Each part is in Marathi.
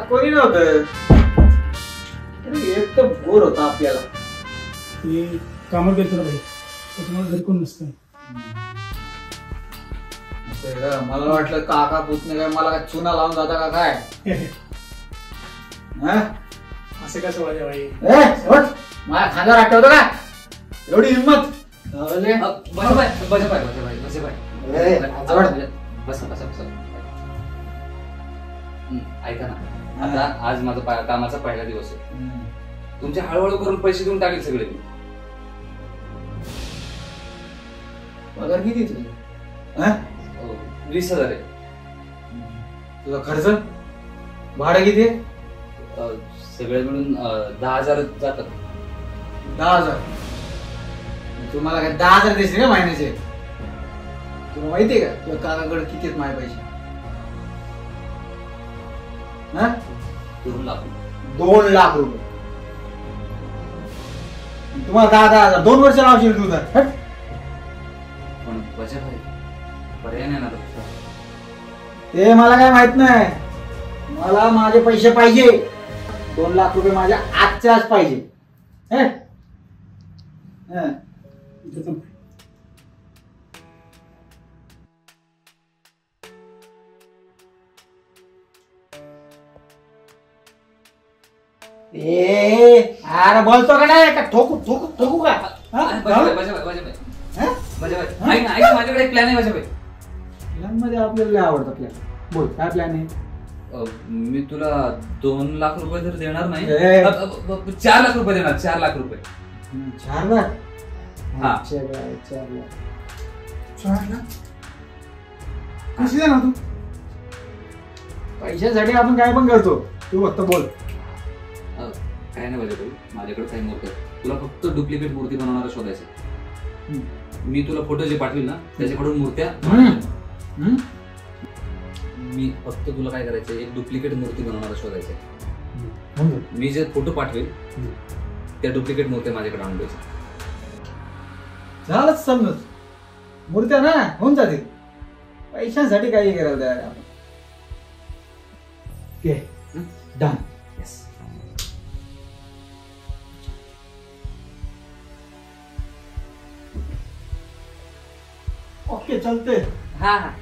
कोणी नव्हतं एक तर बोर होता आपल्याला कामात गेलतो ना भाई त्याच्यामुळे घरी कोण नसतं मला वाटलं काका पुतणे काय मला काय चुना लावून जाता का काय असं कसं माझ्या भाई माझ्या खांद्यावर आठवतो का एवढी हिंमत ऐका ना आता आज माझा कामाचा पहिला दिवस आहे तुमचे हळूहळू करून पैसे देऊन टाकेल सगळे पगार किती तुझा 20,000 आहे तुझा खर्च भाडं किती सगळे मिळून 10,000 जातात 10,000 तुम्हाला काय 10,000 देशील का महिन्याचे तुला माहितीये का तुझ्या काकाकडे किती आहेत माझे पैसे 2 लाख 2 लाख रुपये तुम्हाला 10,000 2 वर्ष लावशील तू तर पण बचत आहे पर्याय नाही ना ते मला काय माहित नाही मला माझे पैसे पाहिजे 2 लाख रुपये माझ्या आजच्या आज पाहिजे अरे बोलतो का नाही का ठोकू ठोकू ठोकू का माझ्याकडे एक प्लॅन आहे माझ्या प्लॅन मध्ये आपल्याला आवडतं प्लॅन बोल काय प्लॅन आहे मी तुला 2 लाख रुपये तर देणार नाही 4 लाख रुपये देणार 4 लाख रुपये 4 लाख हा 4 लाख कशी देणार तू पैशासाठी आपण काय पण करतो तू फक्त बोल काय नाही माझ्याकडे काही मूर्ती तुला फक्त डुप्लिकेट मूर्ती बनवणारा शोधायचं मी तुला फोटो जे पाठवील ना त्याच्याकडून मूर्त्या मी फक्त तुला काय करायचं एक डुप्लिकेट मूर्ती बनवणारा शोधायचं मी जे फोटो पाठवेल त्या डुप्लिकेट मूर्त्या माझ्याकडे आणून द्यायच्या झालंच समज मूर्त्या ना होऊन जातील पैशांसाठी काही करायला तयार आपण डन ओके चलते हाँ हाँ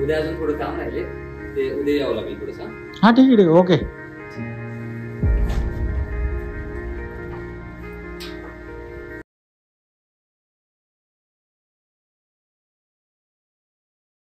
उद्या अजून थोडं काम राहिले ते उद्या यावं लागेल थोडंसं हा ठीक आहे ओके